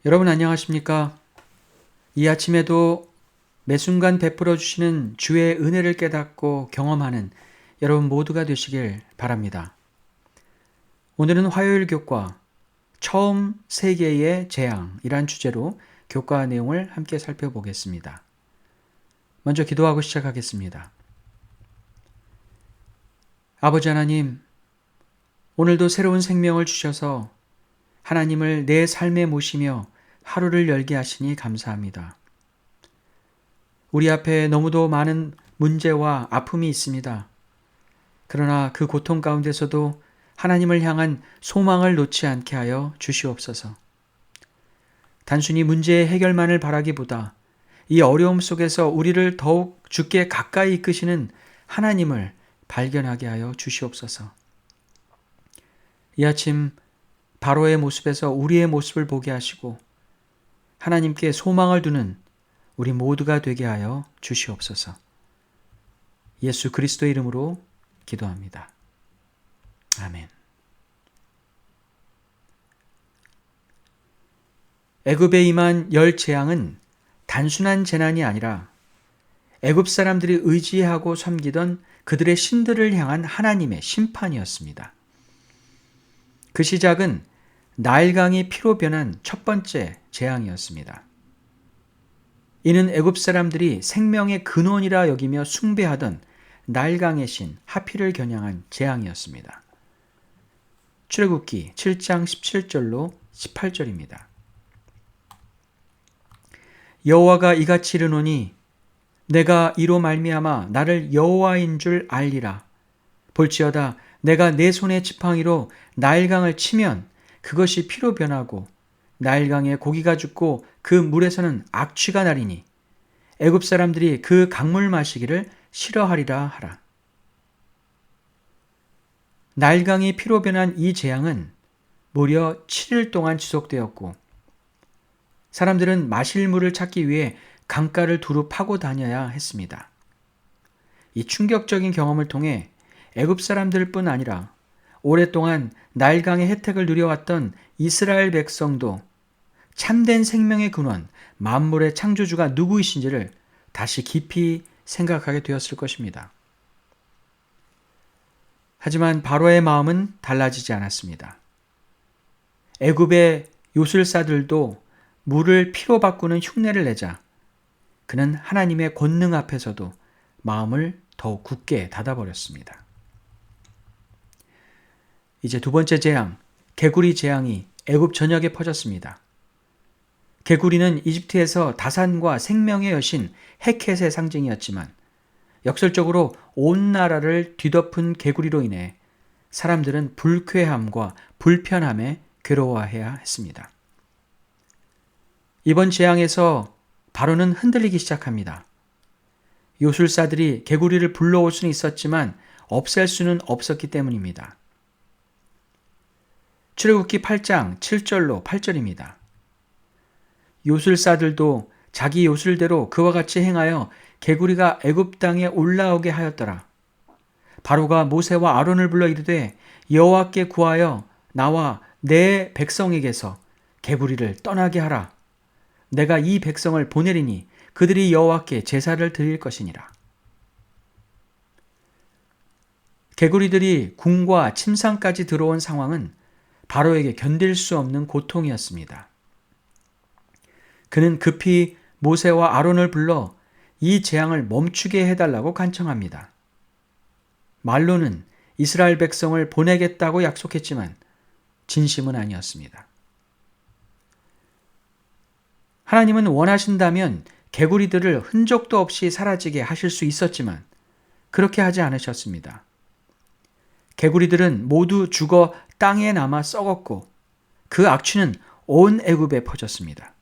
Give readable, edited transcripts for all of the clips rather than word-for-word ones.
여러분 안녕하십니까? 이 아침에도 매 순간 베풀어 주시는 주의 은혜를 깨닫고 경험하는 여러분 모두가 되시길 바랍니다. 오늘은 화요일 교과 처음 세계의 재앙이란 주제로 교과 내용을 함께 살펴보겠습니다. 먼저 기도하고 시작하겠습니다. 아버지 하나님, 오늘도 새로운 생명을 주셔서 하나님을 내 삶에 모시며 하루를 열게 하시니 감사합니다. 우리 앞에 너무도 많은 문제와 아픔이 있습니다. 그러나 그 고통 가운데서도 하나님을 향한 소망을 놓지 않게 하여 주시옵소서. 단순히 문제의 해결만을 바라기보다 이 어려움 속에서 우리를 더욱 주께 가까이 이끄시는 하나님을 발견하게 하여 주시옵소서. 이 아침 바로의 모습에서 우리의 모습을 보게 하시고 하나님께 소망을 두는 우리 모두가 되게 하여 주시옵소서. 예수 그리스도의 이름으로 기도합니다. 아멘. 애굽에 임한 열 재앙은 단순한 재난이 아니라 애굽 사람들이 의지하고 섬기던 그들의 신들을 향한 하나님의 심판이었습니다. 그 시작은 나일강이 피로 변한 첫 번째 재앙이었습니다. 이는 애굽 사람들이 생명의 근원이라 여기며 숭배하던 나일강의 신 하필을 겨냥한 재앙이었습니다. 출애굽기 7장 17절로 18절입니다. 여호와가 이같이 이르노니 내가 이로 말미암아 나를 여호와인 줄 알리라. 볼지어다 내가 내 손의 지팡이로 나일강을 치면 그것이 피로 변하고 나일강에 고기가 죽고 그 물에서는 악취가 나리니 애굽 사람들이 그 강물 마시기를 싫어하리라 하라. 나일강이 피로 변한 이 재앙은 무려 7일 동안 지속되었고 사람들은 마실 물을 찾기 위해 강가를 두루 파고 다녀야 했습니다. 이 충격적인 경험을 통해 애굽 사람들뿐 아니라 오랫동안 나일강의 혜택을 누려왔던 이스라엘 백성도 참된 생명의 근원, 만물의 창조주가 누구이신지를 다시 깊이 생각하게 되었을 것입니다. 하지만 바로의 마음은 달라지지 않았습니다. 애굽의 요술사들도 물을 피로 바꾸는 흉내를 내자 그는 하나님의 권능 앞에서도 마음을 더욱 굳게 닫아버렸습니다. 이제 두 번째 재앙, 개구리 재앙이 애굽 전역에 퍼졌습니다. 개구리는 이집트에서 다산과 생명의 여신 헤켓의 상징이었지만 역설적으로 온 나라를 뒤덮은 개구리로 인해 사람들은 불쾌함과 불편함에 괴로워해야 했습니다. 이번 재앙에서 바로는 흔들리기 시작합니다. 요술사들이 개구리를 불러올 수는 있었지만 없앨 수는 없었기 때문입니다. 출애굽기 8장 7절로 8절입니다. 요술사들도 자기 요술대로 그와 같이 행하여 개구리가 애굽 땅에 올라오게 하였더라. 바로가 모세와 아론을 불러 이르되 여호와께 구하여 나와 내 백성에게서 개구리를 떠나게 하라. 내가 이 백성을 보내리니 그들이 여호와께 제사를 드릴 것이니라. 개구리들이 궁과 침상까지 들어온 상황은 바로에게 견딜 수 없는 고통이었습니다. 그는 급히 모세와 아론을 불러 이 재앙을 멈추게 해달라고 간청합니다. 말로는 이스라엘 백성을 보내겠다고 약속했지만 진심은 아니었습니다. 하나님은 원하신다면 개구리들을 흔적도 없이 사라지게 하실 수 있었지만 그렇게 하지 않으셨습니다. 개구리들은 모두 죽어 땅에 남아 썩었고 그 악취는 온 애굽에 퍼졌습니다.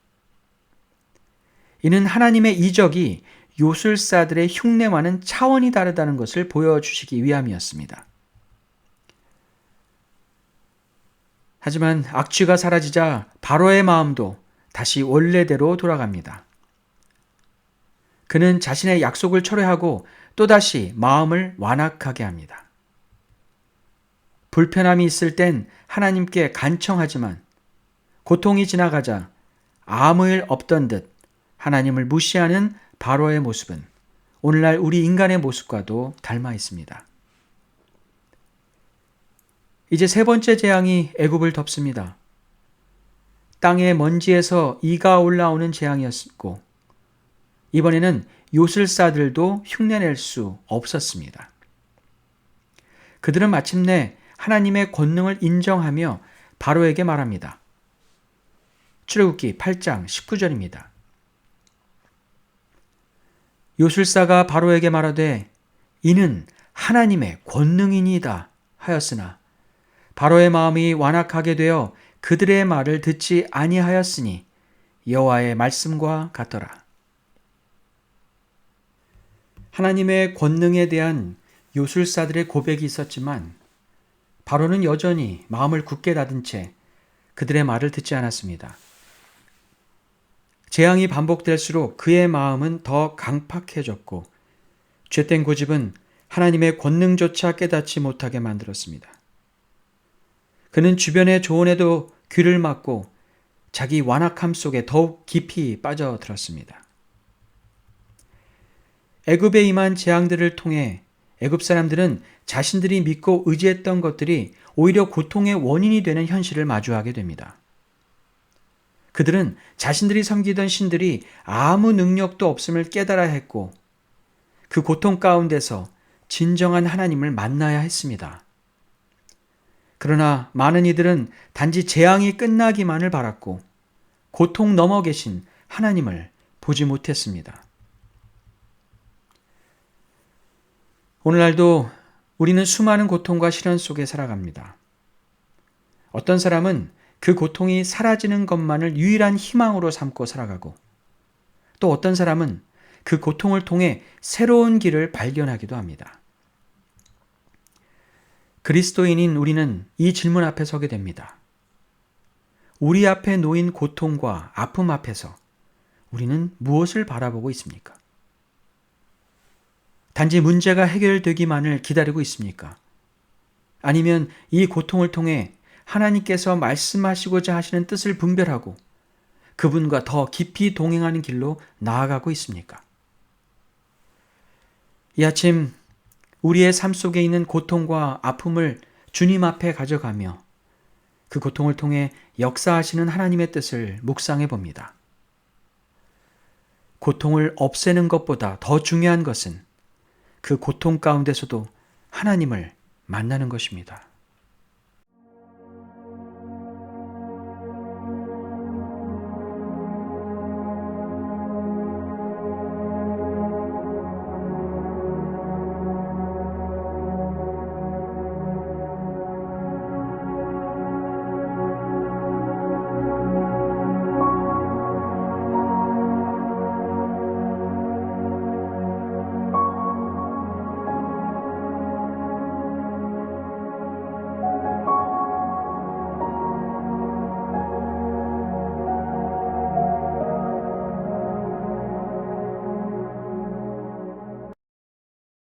이는 하나님의 이적이 요술사들의 흉내와는 차원이 다르다는 것을 보여주시기 위함이었습니다. 하지만 악취가 사라지자 바로의 마음도 다시 원래대로 돌아갑니다. 그는 자신의 약속을 철회하고 또다시 마음을 완악하게 합니다. 불편함이 있을 땐 하나님께 간청하지만 고통이 지나가자 아무 일 없던 듯 하나님을 무시하는 바로의 모습은 오늘날 우리 인간의 모습과도 닮아 있습니다. 이제 세 번째 재앙이 애굽을 덮습니다. 땅의 먼지에서 이가 올라오는 재앙이었고 이번에는 요술사들도 흉내낼 수 없었습니다. 그들은 마침내 하나님의 권능을 인정하며 바로에게 말합니다. 출애굽기 8장 19절입니다. 요술사가 바로에게 말하되 이는 하나님의 권능이니이다 하였으나 바로의 마음이 완악하게 되어 그들의 말을 듣지 아니하였으니 여호와의 말씀과 같더라. 하나님의 권능에 대한 요술사들의 고백이 있었지만 바로는 여전히 마음을 굳게 닫은 채 그들의 말을 듣지 않았습니다. 재앙이 반복될수록 그의 마음은 더 강팍해졌고 죄된 고집은 하나님의 권능조차 깨닫지 못하게 만들었습니다. 그는 주변의 조언에도 귀를 막고 자기 완악함 속에 더욱 깊이 빠져들었습니다. 애굽에 임한 재앙들을 통해 애굽 사람들은 자신들이 믿고 의지했던 것들이 오히려 고통의 원인이 되는 현실을 마주하게 됩니다. 그들은 자신들이 섬기던 신들이 아무 능력도 없음을 깨달아야 했고 그 고통 가운데서 진정한 하나님을 만나야 했습니다. 그러나 많은 이들은 단지 재앙이 끝나기만을 바랐고 고통 넘어 계신 하나님을 보지 못했습니다. 오늘날도 우리는 수많은 고통과 시련 속에 살아갑니다. 어떤 사람은 그 고통이 사라지는 것만을 유일한 희망으로 삼고 살아가고 또 어떤 사람은 그 고통을 통해 새로운 길을 발견하기도 합니다. 그리스도인인 우리는 이 질문 앞에 서게 됩니다. 우리 앞에 놓인 고통과 아픔 앞에서 우리는 무엇을 바라보고 있습니까? 단지 문제가 해결되기만을 기다리고 있습니까? 아니면 이 고통을 통해 하나님께서 말씀하시고자 하시는 뜻을 분별하고 그분과 더 깊이 동행하는 길로 나아가고 있습니까? 이 아침 우리의 삶 속에 있는 고통과 아픔을 주님 앞에 가져가며 그 고통을 통해 역사하시는 하나님의 뜻을 묵상해 봅니다. 고통을 없애는 것보다 더 중요한 것은 그 고통 가운데서도 하나님을 만나는 것입니다.